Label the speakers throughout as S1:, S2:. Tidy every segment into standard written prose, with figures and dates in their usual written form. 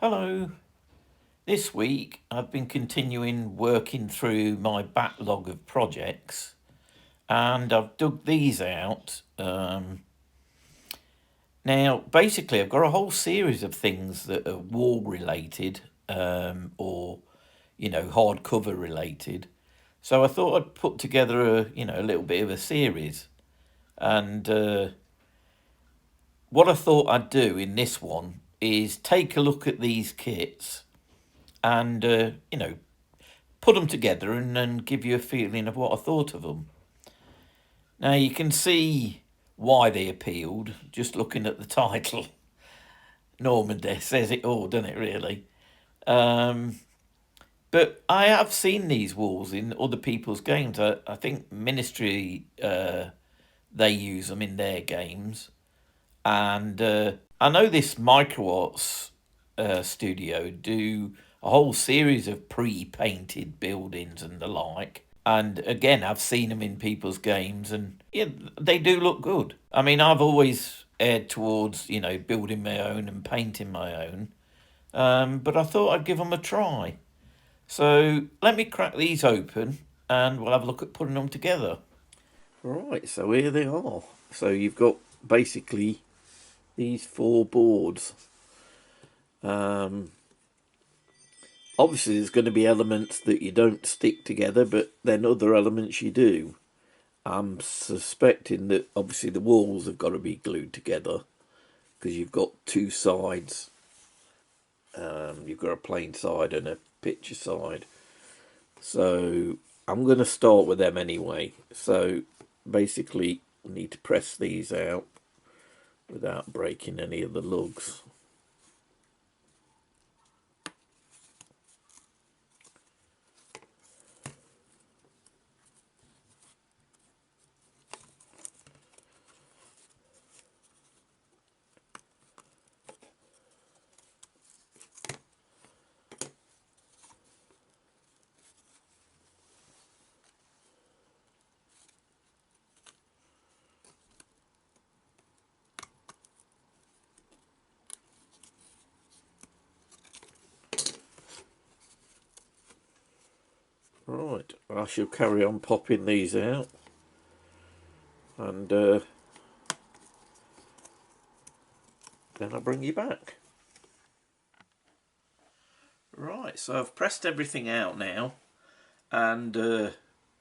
S1: Hello. This week I've been continuing working through my backlog of projects and I've dug these out. Now, basically, I've got a whole series of things that are wall related or hardcover related. So I thought I'd put together a little bit of a series. And what I thought I'd do in this one is take a look at these kits and, put them together and give you a feeling of what I thought of them. Now you can see why they appealed just looking at the title. Normandy says it all, doesn't it? Really. Um, but I have seen these walls in other people's games. I think Ministry they use them in their games, and I know this Microwatts studio do a whole series of pre-painted buildings and the like. And again, I've seen them in people's games, and yeah, they do look good. I mean, I've always erred towards building my own and painting my own, but I thought I'd give them a try. So let me crack these open, and we'll have a look at putting them together. Right, so here they are. So you've got basically these four boards. Um, Obviously, there's going to be elements that you don't stick together, but then other elements you do. I'm suspecting that obviously the walls have got to be glued together because you've got two sides. You've got a plain side and a picture side. So I'm going to start with them anyway. So basically, I need to press these out without breaking any of the lugs. Right, I shall carry on popping these out and then I'll bring you back. Right, so I've pressed everything out now, and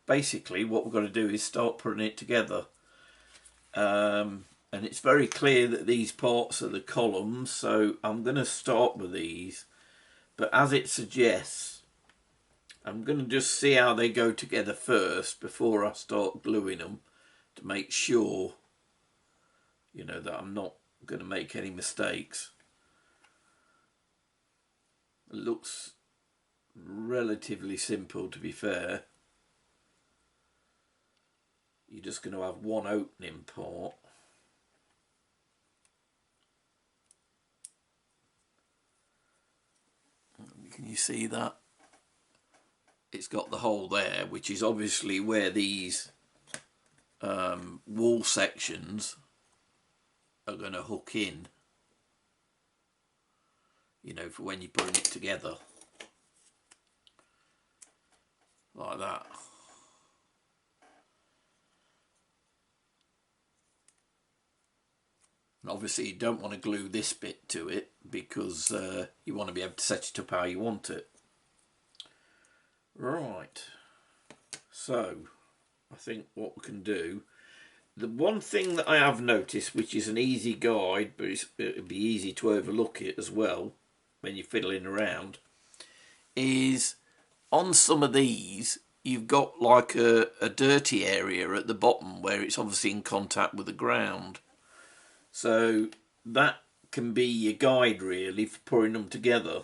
S1: basically what we've got to do is start putting it together. And it's very clear that these parts are the columns, so I'm going to start with these. But as it suggests, I'm going to just see how they go together first before I start gluing them to make sure, that I'm not going to make any mistakes. It looks relatively simple, to be fair. You're just going to have one opening part. Can you see that? It's got the hole there, which is obviously where these wall sections are going to hook in, for when you're putting it together. Like that. And obviously you don't want to glue this bit to it because you want to be able to set it up how you want it. Right. So, I think what we can do, the one thing that I have noticed, which is an easy guide, but it'd be easy to overlook it as well when you're fiddling around, is on some of these, you've got like a dirty area at the bottom where it's obviously in contact with the ground. So that can be your guide really for putting them together.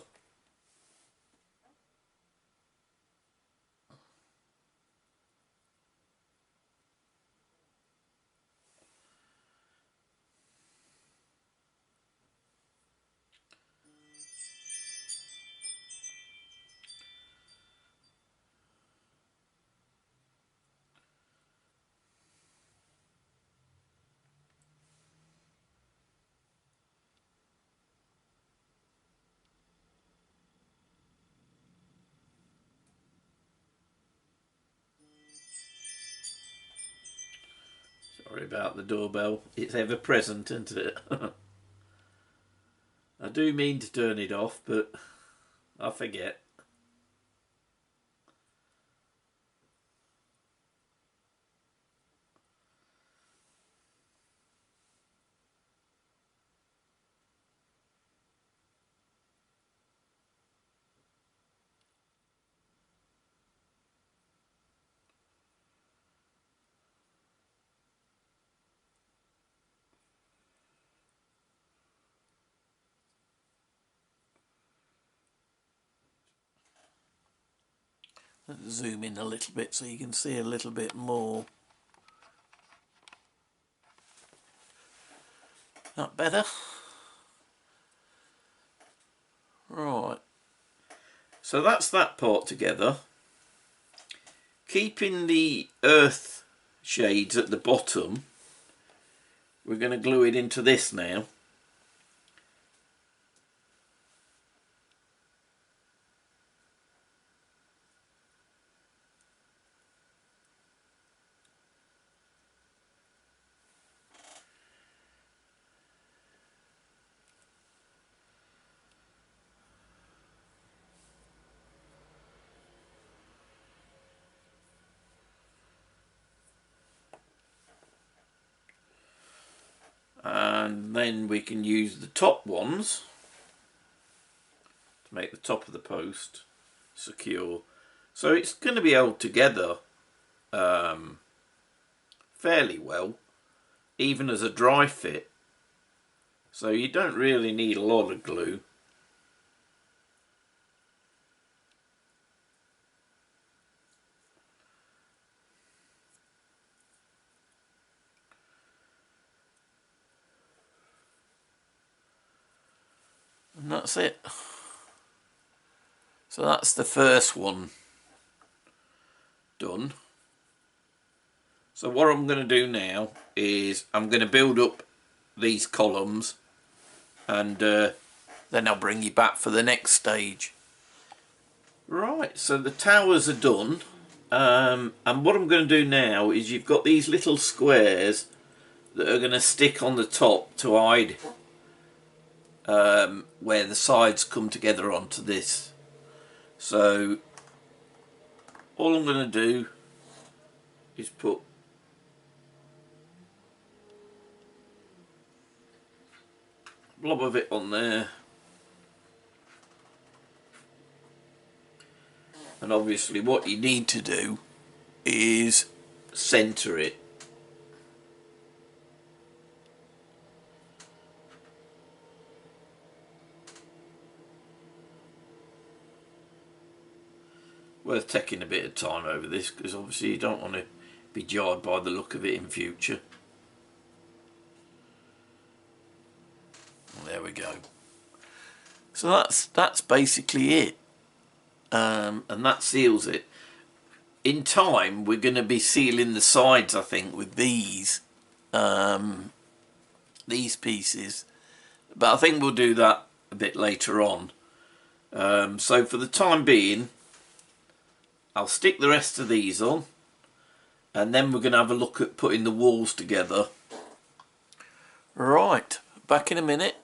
S1: Sorry about the doorbell. It's ever present, isn't it? I do mean to turn it off, but I forget. Let's zoom in a little bit so you can see a little bit more. That better? Right. So that's that part together. Keeping the earth shades at the bottom, we're going to glue it into this now. And then we can use the top ones to make the top of the post secure. So it's going to be held together fairly well, even as a dry fit. So you don't really need a lot of glue. And that's it. So that's the first one done. So what I'm going to do now is I'm going to build up these columns, and then I'll bring you back for the next stage. Right, so the towers are done, and what I'm going to do now is you've got these little squares that are going to stick on the top to hide where the sides come together onto this. So all I'm going to do is put a blob of it on there, and obviously what you need to do is centre it. Worth taking a bit of time over this, because obviously you don't want to be jarred by the look of it in future. There we go. So that's basically it, and that seals it. In time we're going to be sealing the sides, I think, with these pieces, but I think we'll do that a bit later on. So for the time being, I'll stick the rest of these on, and then we're going to have a look at putting the walls together. Right, back in a minute.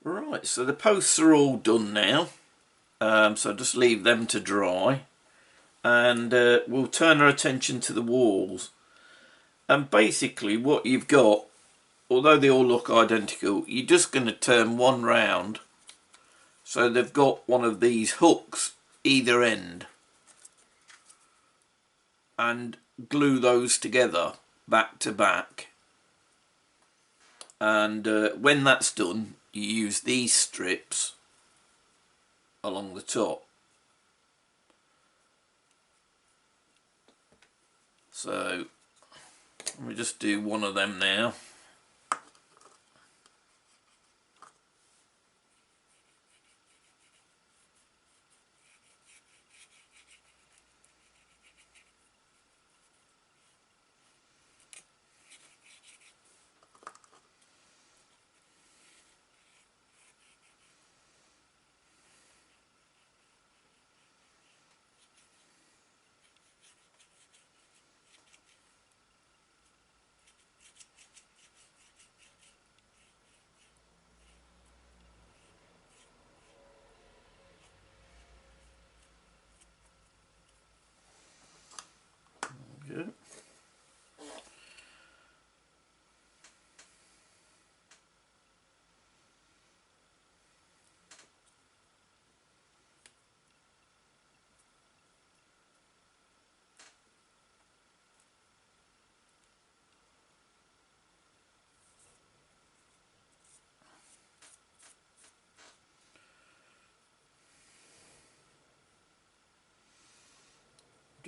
S1: Right, so the posts are all done now, so just leave them to dry, and we'll turn our attention to the walls. And basically what you've got, although they all look identical, you're just going to turn one round so they've got one of these hooks either end, and glue those together back to back. And when that's done, you use these strips along the top. So let me just do one of them now.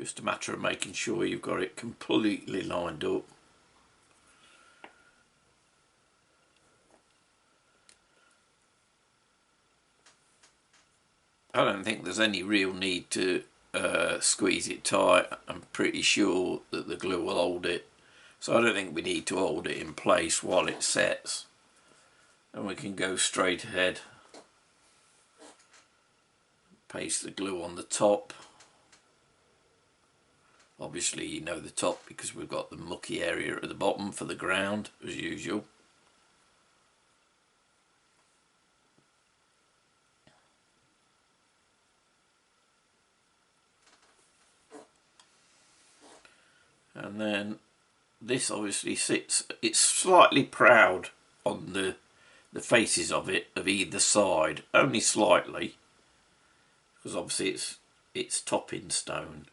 S1: Just a matter of making sure you've got it completely lined up. I don't think there's any real need to squeeze it tight. I'm pretty sure that the glue will hold it, so I don't think we need to hold it in place while it sets, and we can go straight ahead. Paste the glue on the top. Obviously you know the top because we've got the mucky area at the bottom for the ground as usual. And then this obviously sits, it's slightly proud on the faces of it, of either side, only slightly, because obviously it's topping stone.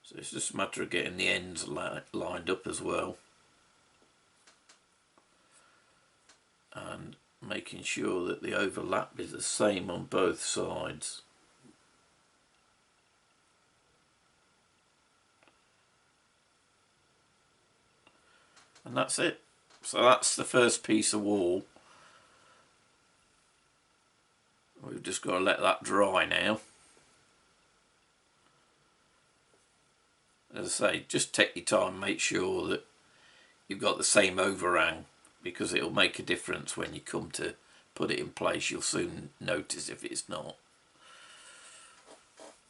S1: So it's just a matter of getting the ends lined up as well, and making sure that the overlap is the same on both sides. And that's it. So that's the first piece of wall. We've just got to let that dry now. As I say, just take your time, make sure that you've got the same overhang, because it'll make a difference when you come to put it in place. You'll soon notice if it's not.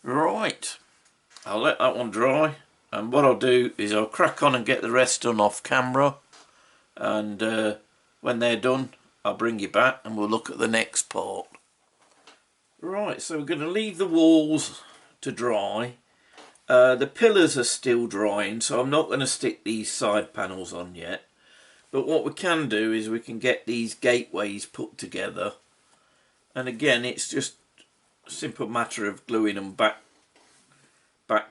S1: Right, I'll let that one dry, and what I'll do is I'll crack on and get the rest done off camera, and when they're done I'll bring you back and we'll look at the next part. Right, so we're going to leave the walls to dry. The pillars are still drying, so I'm not going to stick these side panels on yet, but what we can do is we can get these gateways put together, and again it's just a simple matter of gluing them back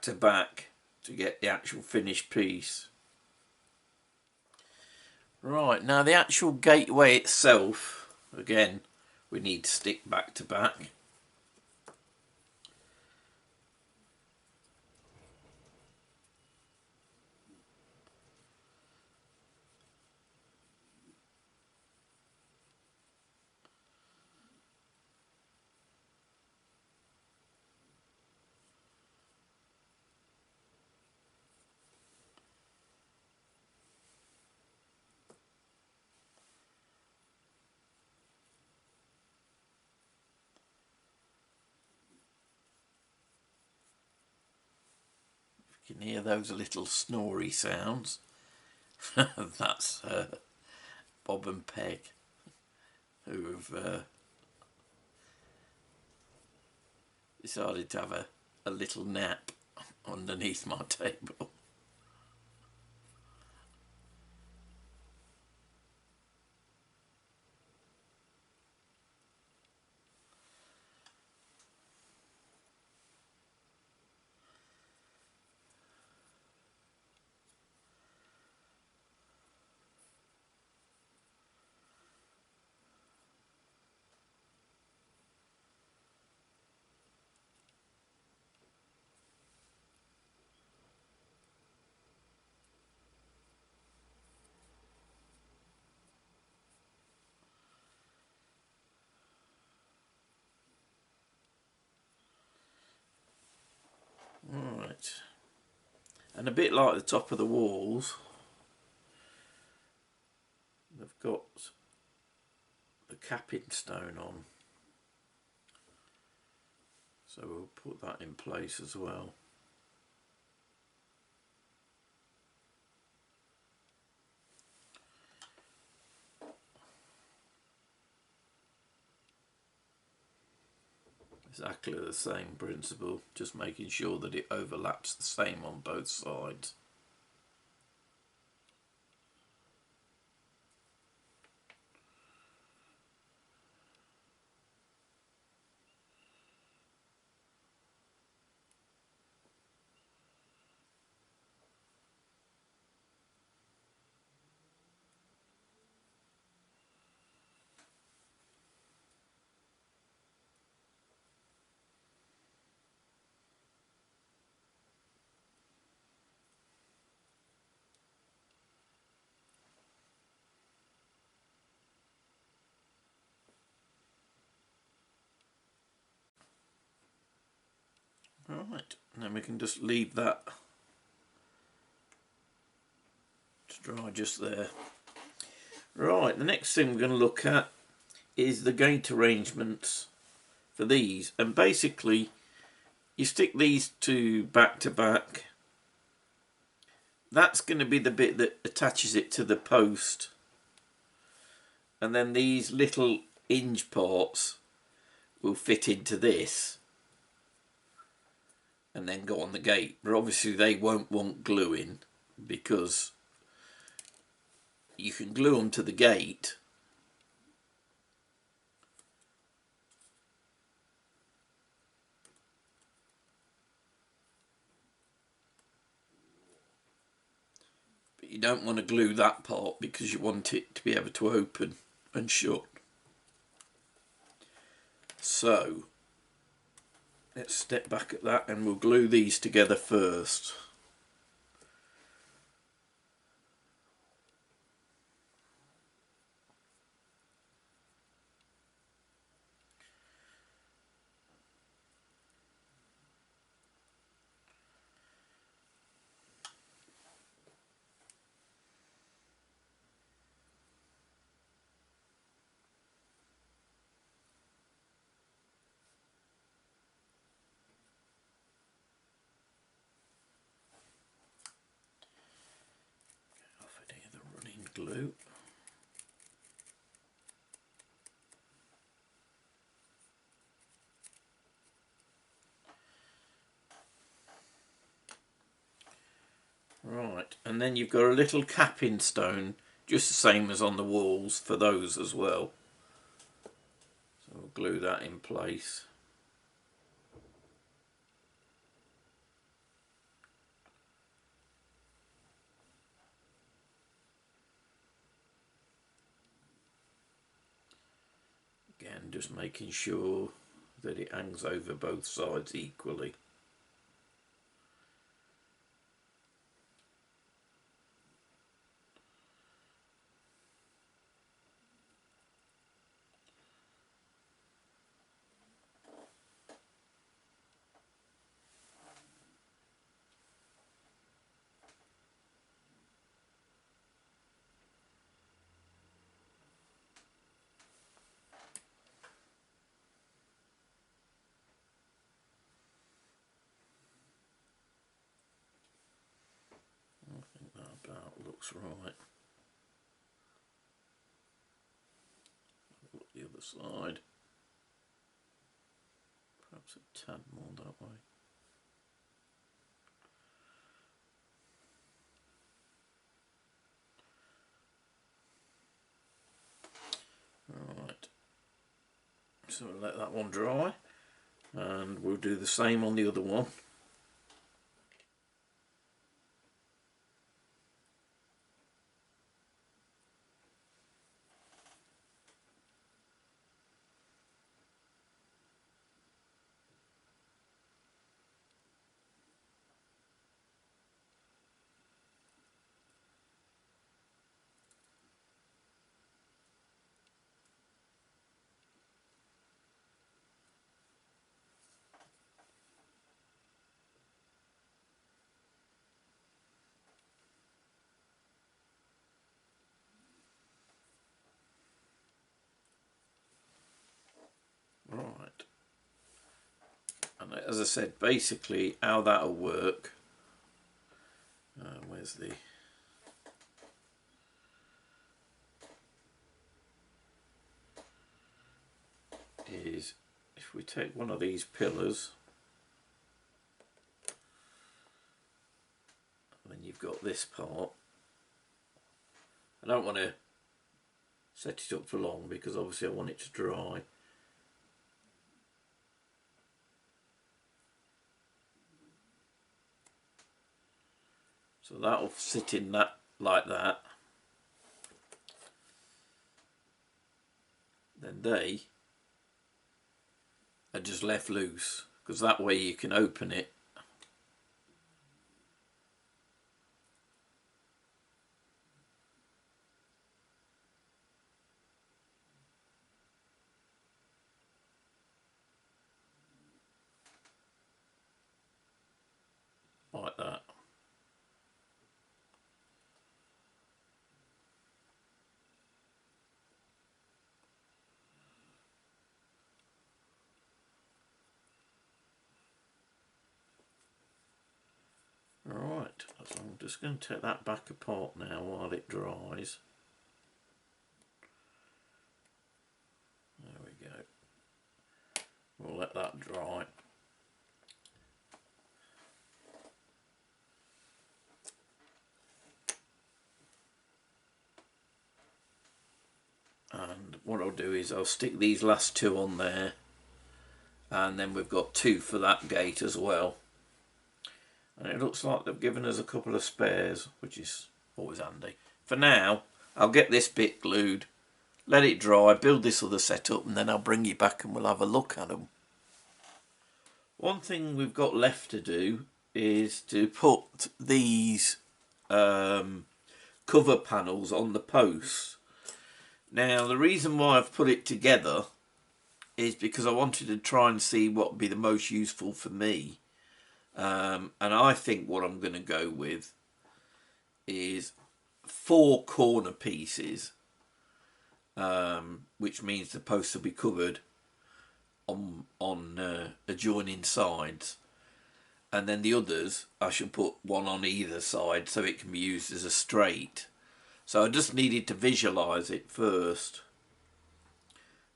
S1: to back to get the actual finished piece. Right, now the actual gateway itself, again, we need to stick back to back. You can hear those little snory sounds. That's Bob and Peg, who have decided to have a little nap underneath my table. Right, and a bit like the top of the walls, they've got the capping stone on, so we'll put that in place as well. Exactly the same principle, just making sure that it overlaps the same on both sides. Right, and then we can just leave that to dry just there. Right, the next thing we're going to look at is the gate arrangements for these, and basically you stick these two back to back. That's going to be the bit that attaches it to the post, and then these little hinge parts will fit into this and then go on the gate, but obviously they won't want gluing because you can glue them to the gate, but you don't want to glue that part because you want it to be able to open and shut. So let's step back at that and we'll glue these together first. Off any of the running glue. Right, and then you've got a little capping stone, just the same as on the walls for those as well. So we'll glue that in place. Again, just making sure that it hangs over both sides equally. I think that about looks right. Look the other side. Perhaps a tad more that way. Right. So we'll let that one dry, and we'll do the same on the other one. Right. And as I said, basically how that'll work. Where's the... is if we take one of these pillars, and then you've got this part. I don't want to set it up for long because obviously I want it to dry. So that'll sit in that like that. Then they are just left loose because that way you can open it. So I'm just going to take that back apart now while it dries. There we go. We'll let that dry. And what I'll do is I'll stick these last two on there, and then we've got two for that gate as well. And it looks like they've given us a couple of spares, which is always handy. For now, I'll get this bit glued, let it dry, build this other setup, and then I'll bring you back and we'll have a look at them. One thing we've got left to do is to put these cover panels on the posts. Now, the reason why I've put it together is because I wanted to try and see what would be the most useful for me. And I think what I'm going to go with is 4 corner pieces, which means the posts will be covered on adjoining sides, and then the others I should put one on either side so it can be used as a straight. So I just needed to visualize it first.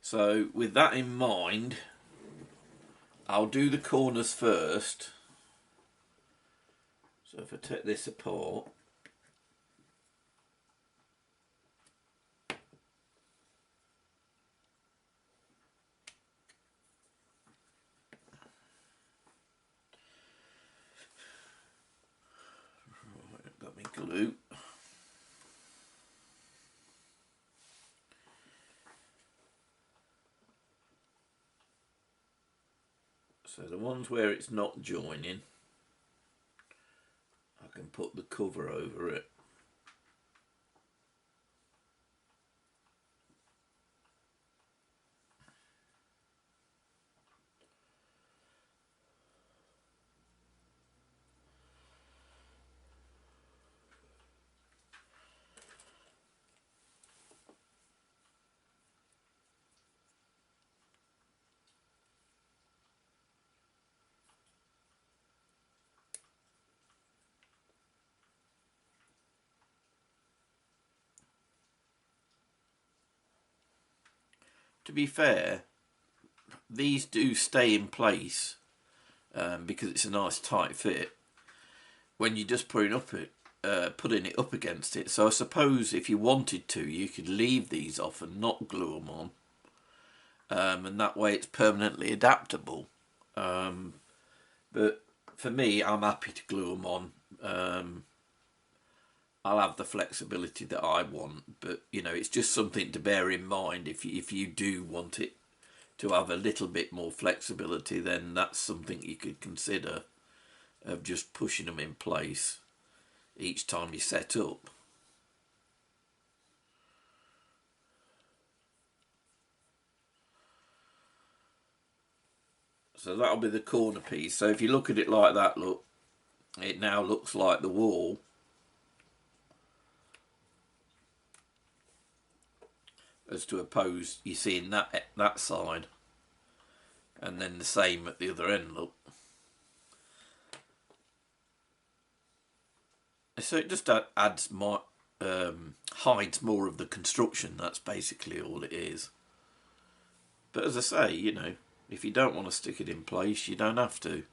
S1: So with that in mind, I'll do the corners first. So if I take this apart, right, got me glue. So the ones where it's not joining, I can put the cover over it. To be fair, these do stay in place because it's a nice tight fit when you're just putting it up against it. So I suppose if you wanted to, you could leave these off and not glue them on, and that way it's permanently adaptable. But for me, I'm happy to glue them on. I'll have the flexibility that I want, but you know, it's just something to bear in mind. If you do want it to have a little bit more flexibility, then that's something you could consider, of just pushing them in place each time you set up. So that'll be the corner piece. So if you look at it like that, look, it now looks like the wall. As to oppose, you see in that side, and then the same at the other end. Look, so it just adds more, hides more of the construction. That's basically all it is. But as I say, you know, if you don't want to stick it in place, you don't have to.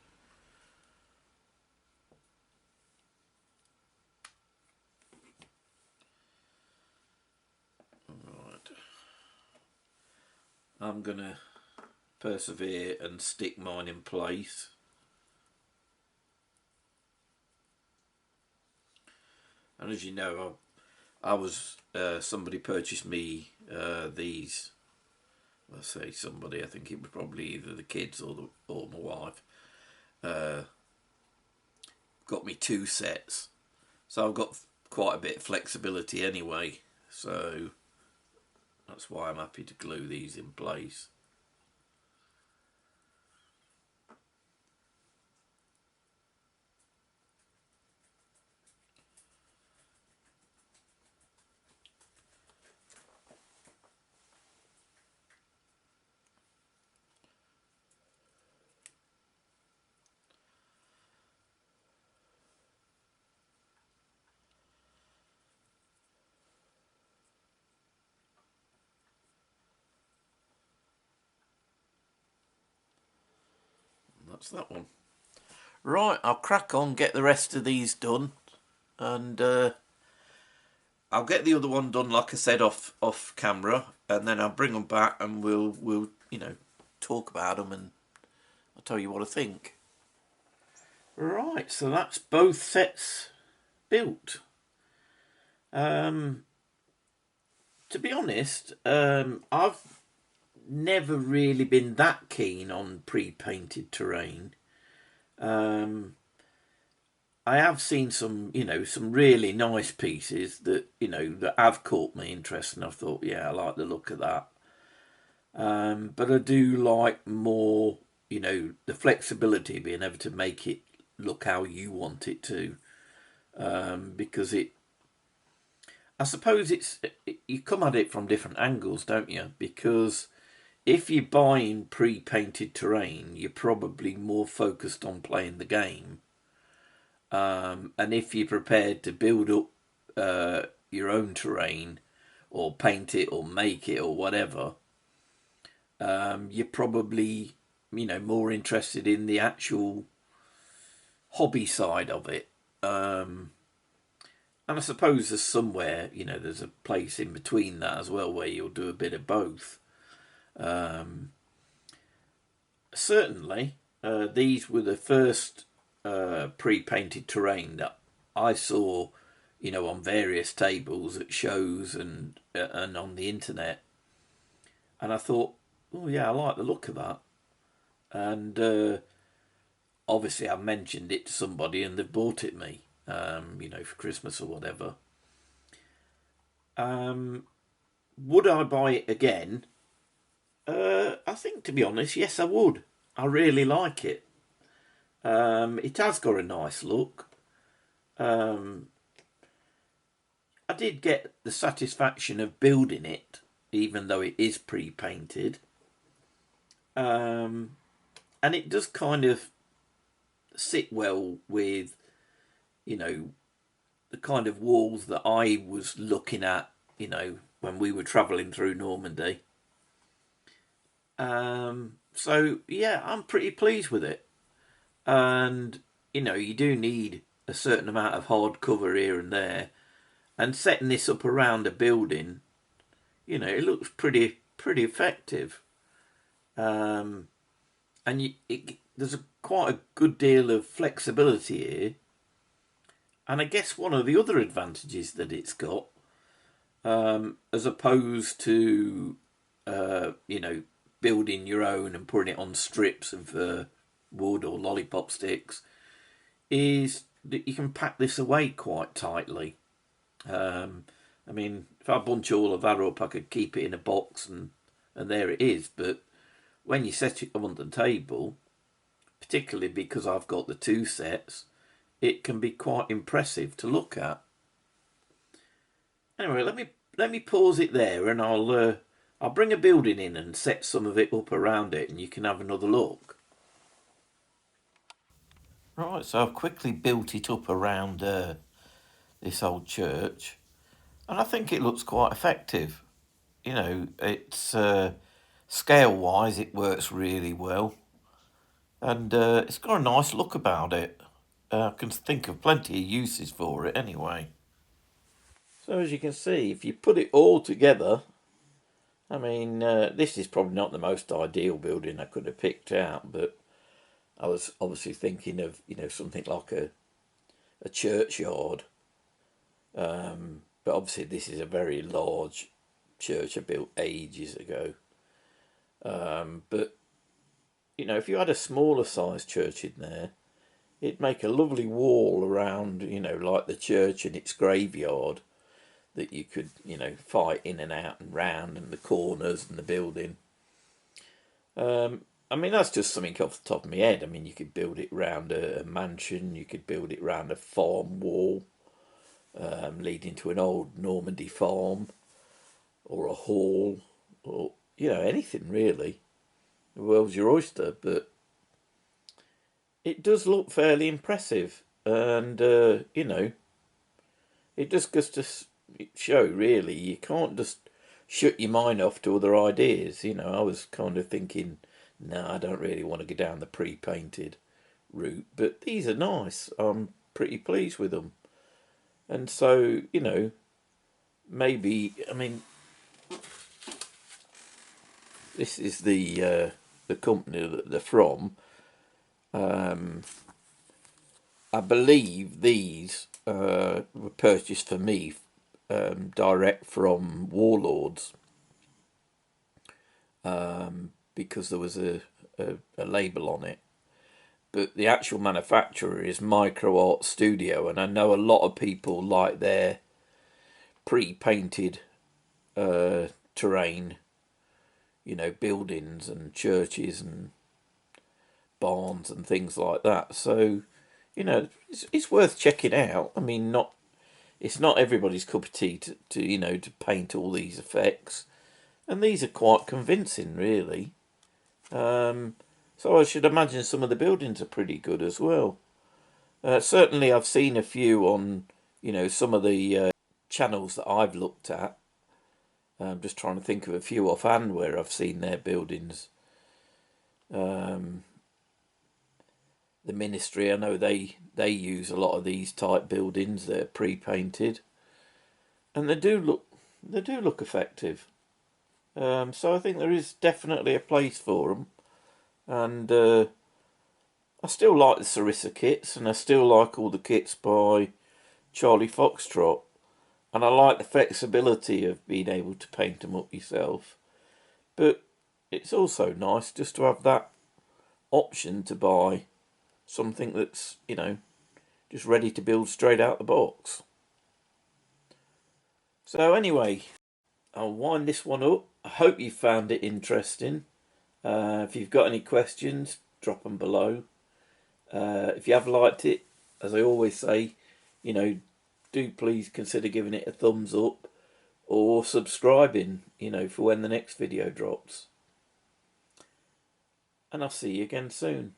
S1: Right, I'm gonna persevere and stick mine in place. And as you know, I was somebody purchased me these. I say somebody, I think it was probably either the kids or my wife. Got me 2 sets, so I've got quite a bit of flexibility anyway. So that's why I'm happy to glue these in place. that's that one. Right, I'll crack on, get the rest of these done, and I'll get the other one done, like I said, off camera, and then I'll bring them back, and we'll talk about them, and I'll tell you what I think. Right, so that's both sets built. To be honest, I've never really been that keen on pre-painted terrain. I have seen some really nice pieces that that have caught my interest, and I've thought, yeah, I like the look of that. But I do like more, the flexibility, being able to make it look how you want it to, because I suppose you come at it from different angles, don't you? Because if you're buying pre-painted terrain, you're probably more focused on playing the game. And if you're prepared to build up your own terrain, or paint it, or make it, or whatever, you're probably more interested in the actual hobby side of it. And I suppose there's somewhere, there's a place in between that as well where you'll do a bit of both. Certainly, these were the first pre-painted terrain that I saw, on various tables at shows and on the internet. And I thought, oh yeah, I like the look of that. And obviously, I mentioned it to somebody, and they've bought it me, for Christmas or whatever. Would I buy it again? I think, to be honest, yes, I would. I really like it. It has got a nice look. I did get the satisfaction of building it, even though it is pre-painted. And it does kind of sit well with, the kind of walls that I was looking at, when we were travelling through Normandy. So yeah, I'm pretty pleased with it. And you do need a certain amount of hard cover here and there, and setting this up around a building, it looks pretty effective. And there's quite a good deal of flexibility here. And I guess one of the other advantages that it's got, as opposed to building your own and putting it on strips of wood or lollipop sticks, is that you can pack this away quite tightly. I mean, if I bunch all of that up, I could keep it in a box, and there it is. But when you set it on the table, particularly because I've got the two sets, it can be quite impressive to look at. Anyway, let me pause it there, and I'll bring a building in and set some of it up around it, and you can have another look. Right, so I've quickly built it up around this old church, and I think it looks quite effective. It's scale-wise, it works really well, and it's got a nice look about it. I can think of plenty of uses for it anyway. So as you can see, if you put it all together, I mean, this is probably not the most ideal building I could have picked out, but I was obviously thinking of, something like a churchyard. But obviously this is a very large church I built ages ago. But, if you had a smaller sized church in there, it'd make a lovely wall around, like the church and its graveyard, that you could, fight in and out and round, and the corners and the building. I mean, that's just something off the top of my head. I mean, you could build it round a mansion, you could build it round a farm wall, leading to an old Normandy farm, or a hall, or, anything really. The world's your oyster, but it does look fairly impressive, and, it just goes to show, really, you can't just shut your mind off to other ideas. I was kind of thinking no, I don't really want to go down the pre-painted route, but these are nice. I'm pretty pleased with them. And so, you know, maybe, I mean, this is the company that they're from. I believe these were purchased for me direct from Warlords, because there was a label on it. But the actual manufacturer is Micro Art Studio, and I know a lot of people like their pre-painted terrain, you know, buildings and churches and barns and things like that. So, you know, it's worth checking out. I mean, it's not everybody's cup of tea to you know, to paint all these effects, and these are quite convincing, really. So I should imagine some of the buildings are pretty good as well. Certainly, I've seen a few on, you know, some of the channels that I've looked at. I'm just trying to think of a few offhand where I've seen their buildings. The ministry, I know they use a lot of these type buildings. They're pre-painted, and they do look effective. So I think there is definitely a place for them, and I still like the Sarissa kits, and I still like all the kits by Charlie Foxtrot, and I like the flexibility of being able to paint them up yourself. But it's also nice just to have that option to buy something that's, you know, just ready to build straight out the box. So anyway, I'll wind this one up. I hope you found it interesting. If you've got any questions, drop them below. If you have liked it, as I always say, you know, do please consider giving it a thumbs up or subscribing, you know, for when the next video drops. And I'll see you again soon.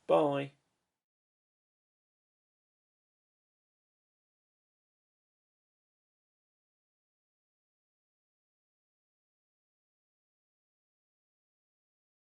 S1: Bye.